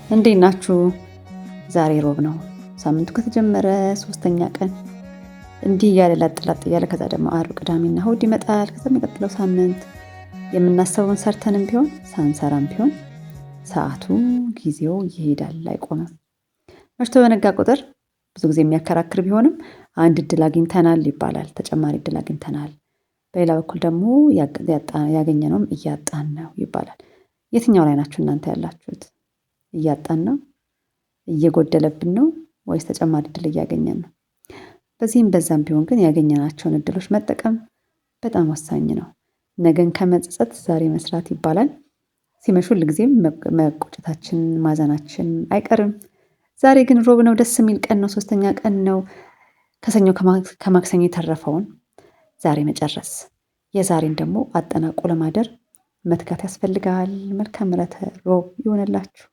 እንዴት ናችሁ? ዛሬ ሮብ ነው። ሳምንቱ ከተጀመረ ሶስተኛ ቀን እንዲህ እያለ ላጥ ላጥ እያለ ከዛ ደግሞ አርብ ቅዳሜና እሁድ ይመጣል። ከዛ የሚቀጥለው ሳምንት የምናስበውን ሰርተንም ቢሆን ሳንሰራም ቢሆን ሰዓቱ ጊዜው ይሄዳል አይቆምም። መሽቶ በነጋ ቁጥር ብዙ ጊዜ የሚያከራክር ቢሆንም አንድ እድል አግኝተናል ይባላል። ተጨማሪ እድል አግኝተናል። በሌላ በኩል ደግሞ ያገኘነውም እያጣን ነው ይባላል። የትኛው ላይ ናችሁ እናንተ ያላችሁት? እያጣን ነው? እየጎደለብን ነው? ወይስ ተጨማሪ እድል እያገኘን ነው? በዚህም በዛም ቢሆን ግን ያገኘናቸውን እድሎች መጠቀም በጣም ወሳኝ ነው። ነገን ከመጸጸት ዛሬ መስራት ይባላል። ሲመሽ ሁልጊዜም መቆጨታችን ማዘናችን አይቀርም። ዛሬ ግን ሮብ ነው፣ ደስ የሚል ቀን ነው፣ ሶስተኛ ቀን ነው። ከሰኞ ከማክሰኞ የተረፈውን ዛሬ መጨረስ፣ የዛሬን ደግሞ አጠናቆ ለማደር መትጋት ያስፈልጋል። መልካም ዕለተ ሮብ ይሆንላችሁ።